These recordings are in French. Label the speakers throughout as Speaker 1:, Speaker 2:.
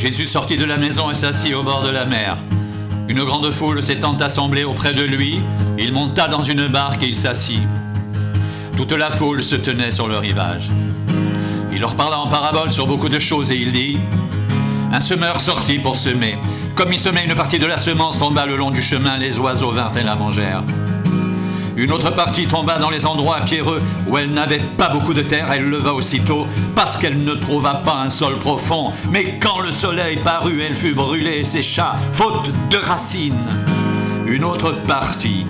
Speaker 1: Jésus sortit de la maison et s'assit au bord de la mer. Une grande foule s'étant assemblée auprès de lui, il monta dans une barque et il s'assit. Toute la foule se tenait sur le rivage. Il leur parla en parabole sur beaucoup de choses et il dit: un semeur sortit pour semer. Comme il semait, une partie de la semence tomba le long du chemin, les oiseaux vinrent et la mangèrent. Une autre partie tomba dans les endroits pierreux où elle n'avait pas beaucoup de terre. Elle leva aussitôt parce qu'elle ne trouva pas un sol profond. Mais quand le soleil parut, elle fut brûlée et sécha, faute de racines. Une autre partie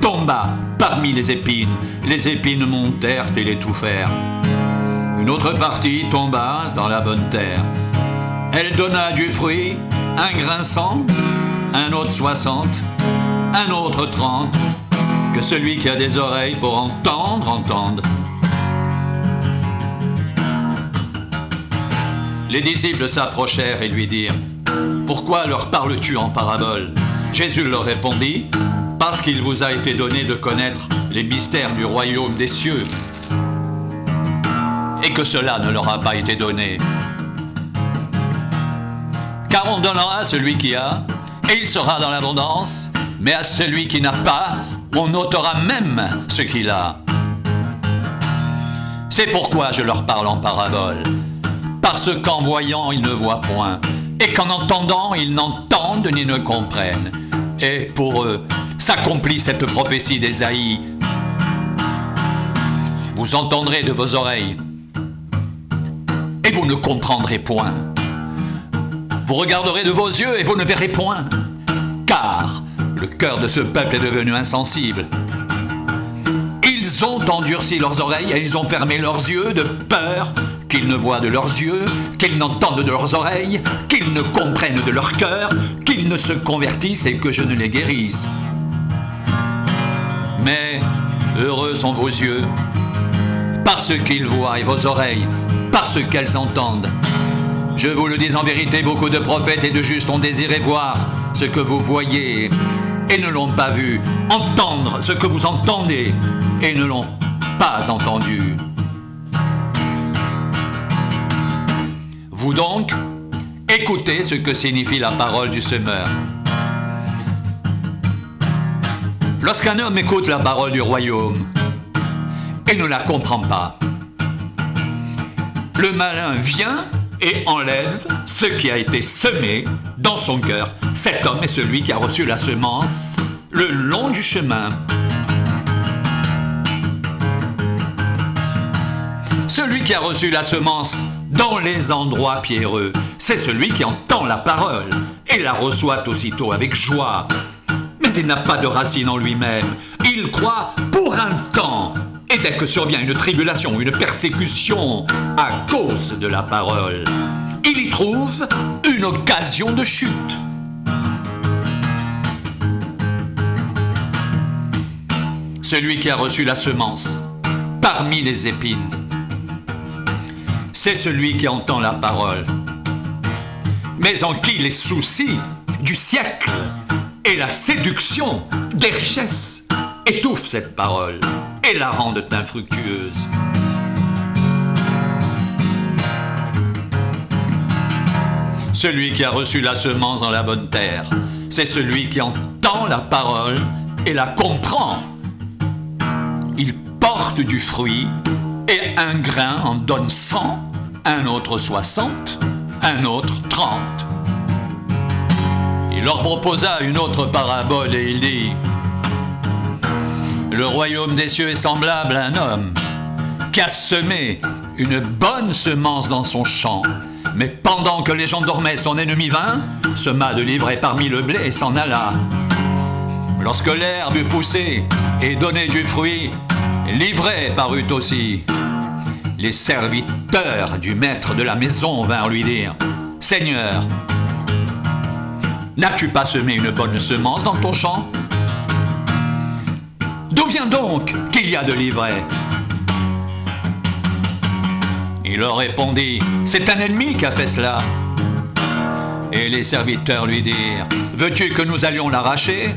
Speaker 1: tomba parmi les épines montèrent et l'étouffèrent. Une autre partie tomba dans la bonne terre. Elle donna du fruit, un grain 100, un autre 60, un autre 30. Que celui qui a des oreilles pour entendre, entende. Les disciples s'approchèrent et lui dirent: pourquoi leur parles-tu en parabole? Jésus leur répondit: parce qu'il vous a été donné de connaître les mystères du royaume des cieux, et que cela ne leur a pas été donné. Car on donnera à celui qui a, et il sera dans l'abondance, mais à celui qui n'a pas, on ôtera même ce qu'il a. C'est pourquoi je leur parle en parabole, parce qu'en voyant, ils ne voient point, et qu'en entendant, ils n'entendent ni ne comprennent. Et pour eux, s'accomplit cette prophétie d'Ésaïe: vous entendrez de vos oreilles, et vous ne comprendrez point. Vous regarderez de vos yeux, et vous ne verrez point. Car le cœur de ce peuple est devenu insensible. Ils ont endurci leurs oreilles et ils ont fermé leurs yeux de peur qu'ils ne voient de leurs yeux, qu'ils n'entendent de leurs oreilles, qu'ils ne comprennent de leur cœur, qu'ils ne se convertissent et que je ne les guérisse. Mais heureux sont vos yeux, parce qu'ils voient, et vos oreilles, parce qu'elles entendent. Je vous le dis en vérité, beaucoup de prophètes et de justes ont désiré voir ce que vous voyez et ne l'ont pas vu, entendre ce que vous entendez et ne l'ont pas entendu. Vous donc, écoutez ce que signifie la parole du semeur. Lorsqu'un homme écoute la parole du royaume et ne la comprend pas, le malin vient et enlève ce qui a été semé dans son cœur. Cet homme est celui qui a reçu la semence le long du chemin. Celui qui a reçu la semence dans les endroits pierreux, c'est celui qui entend la parole et la reçoit aussitôt avec joie. Mais il n'a pas de racine en lui-même. Il croit pour un temps. Et dès que survient une tribulation, une persécution à cause de la parole, il y trouve une occasion de chute. Celui qui a reçu la semence parmi les épines, c'est celui qui entend la parole, mais en qui les soucis du siècle et la séduction des richesses étouffent cette parole et la rendent infructueuse. Celui qui a reçu la semence dans la bonne terre, c'est celui qui entend la parole et la comprend. Il porte du fruit, et un grain en donne 100, un autre 60, un autre 30. Il leur proposa une autre parabole et il dit: le royaume des cieux est semblable à un homme qui a semé une bonne semence dans son champ. Mais pendant que les gens dormaient, son ennemi vint, sema de l'ivraie parmi le blé et s'en alla. Lorsque l'herbe eut poussé et donné du fruit, l'ivraie parut aussi. Les serviteurs du maître de la maison vinrent lui dire: Seigneur, n'as-tu pas semé une bonne semence dans ton champ? D'où vient donc qu'il y a de l'ivraie? Il leur répondit: c'est un ennemi qui a fait cela. Et les serviteurs lui dirent: veux-tu que nous allions l'arracher?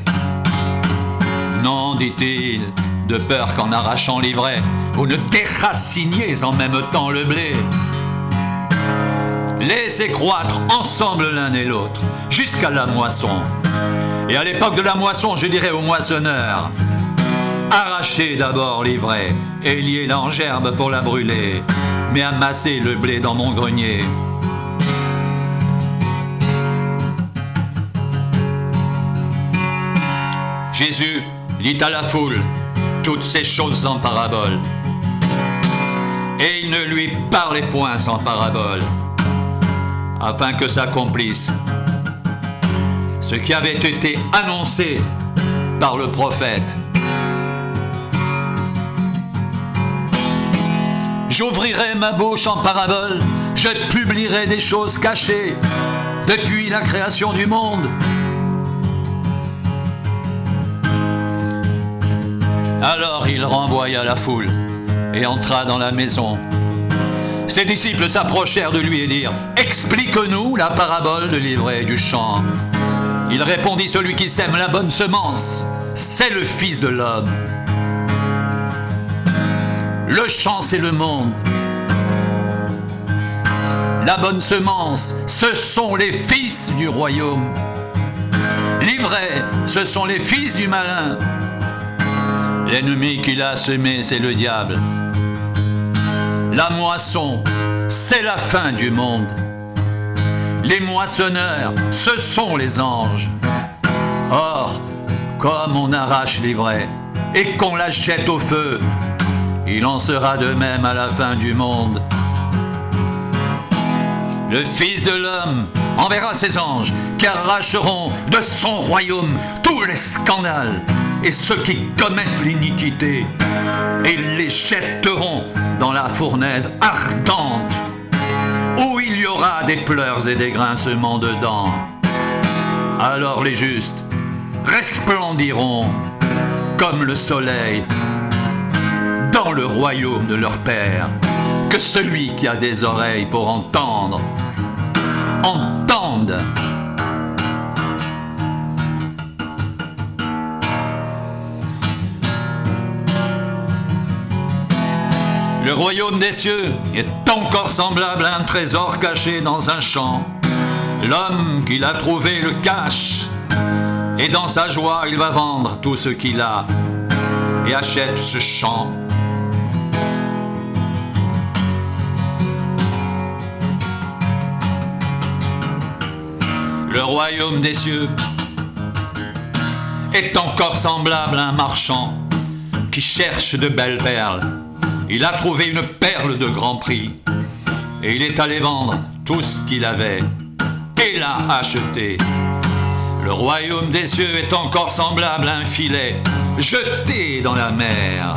Speaker 1: Non, dit-il, de peur qu'en arrachant l'ivraie, vous ne déraciniez en même temps le blé. laissez croître ensemble l'un et l'autre, jusqu'à la moisson. Et à l'époque de la moisson, je dirais aux moissonneurs, arrachez d'abord l'ivraie, et liez-la en gerbe pour la brûler, mais amassez le blé dans mon grenier. Jésus lit à la foule toutes ces choses en parabole, et il ne lui parlait point sans parabole, afin que s'accomplisse ce qui avait été annoncé par le prophète. J'ouvrirai ma bouche en parabole, je publierai des choses cachées depuis la création du monde. Alors il renvoya la foule et entra dans la maison. Ses disciples s'approchèrent de lui et dirent « Explique-nous la parabole de l'ivraie et du champ. » Il répondit « Celui qui sème la bonne semence, c'est le Fils de l'homme. Le champ, c'est le monde. La bonne semence, ce sont les fils du royaume. L'ivraie, ce sont les fils du malin. L'ennemi qu'il a semé, c'est le diable. La moisson, c'est la fin du monde. Les moissonneurs, ce sont les anges. Or, comme on arrache l'ivraie et qu'on la jette au feu, il en sera de même à la fin du monde. Le Fils de l'homme enverra ses anges qui arracheront de son royaume tous les scandales et ceux qui commettent l'iniquité, et les jetteront dans la fournaise ardente, où il y aura des pleurs et des grincements de dents. Alors les justes resplendiront comme le soleil dans le royaume de leur Père. Que celui qui a des oreilles pour entendre, entende. Le royaume des cieux est encore semblable à un trésor caché dans un champ. L'homme qui l'a trouvé le cache, et dans sa joie il va vendre tout ce qu'il a et achète ce champ. Le royaume des cieux est encore semblable à un marchand qui cherche de belles perles. Il a trouvé une perle de grand prix et il est allé vendre tout ce qu'il avait et l'a acheté. Le royaume des cieux est encore semblable à un filet jeté dans la mer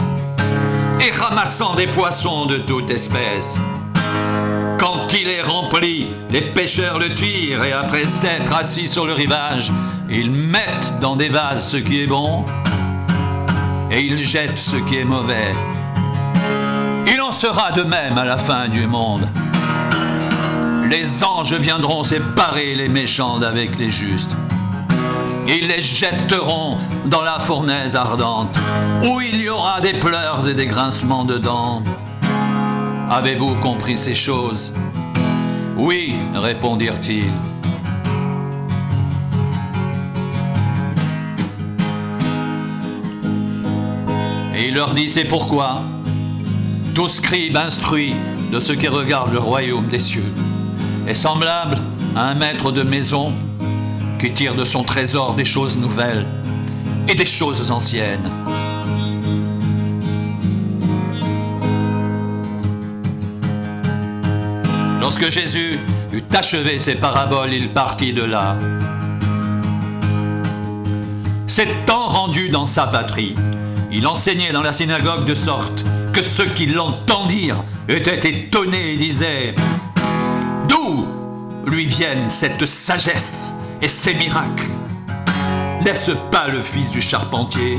Speaker 1: et ramassant des poissons de toute espèce. Quand il est rempli, les pêcheurs le tirent et après s'être assis sur le rivage, ils mettent dans des vases ce qui est bon et ils jettent ce qui est mauvais. Il en sera de même à la fin du monde. Les anges viendront séparer les méchants d'avec les justes. Ils les jetteront dans la fournaise ardente, où il y aura des pleurs et des grincements de dents. Avez-vous compris ces choses? Oui, répondirent-ils. Et il leur dit, c'est pourquoi tout scribe instruit de ce qui regarde le royaume des cieux est semblable à un maître de maison qui tire de son trésor des choses nouvelles et des choses anciennes. Lorsque Jésus eut achevé ses paraboles, il partit de là. S'étant rendu dans sa patrie, il enseignait dans la synagogue de sorte que ceux qui l'entendirent étaient étonnés et disaient « D'où lui viennent cette sagesse et ces miracles? N'est-ce pas le fils du charpentier?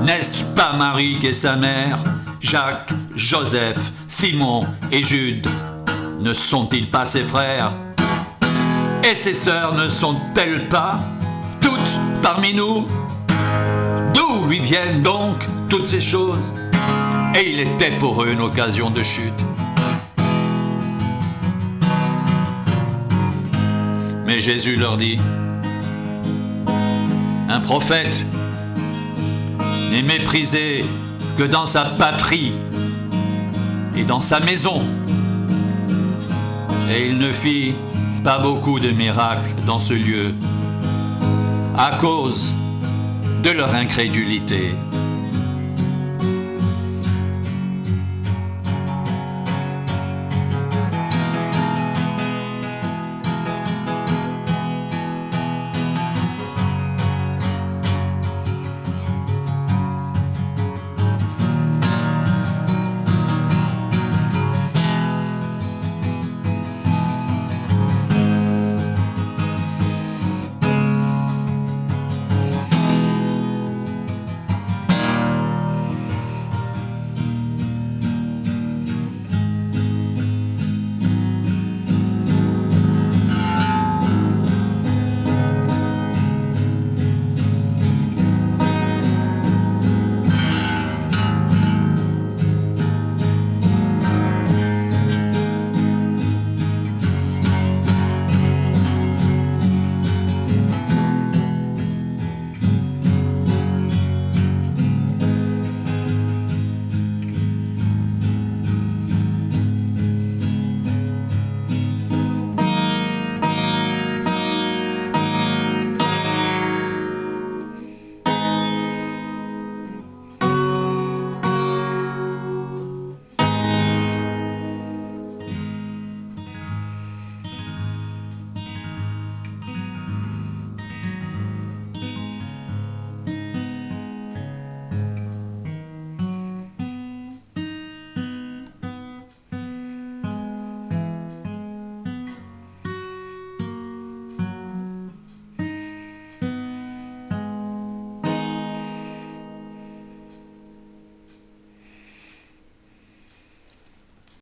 Speaker 1: N'est-ce pas Marie qui est sa mère, Jacques, Joseph, Simon et Jude? Ne sont-ils pas ses frères? Et ses sœurs ne sont-elles pas toutes parmi nous? D'où lui viennent donc toutes ces choses? » Et il était pour eux une occasion de chute. Mais Jésus leur dit, un prophète n'est méprisé que dans sa patrie et dans sa maison. Et il ne fit pas beaucoup de miracles dans ce lieu à cause de leur incrédulité.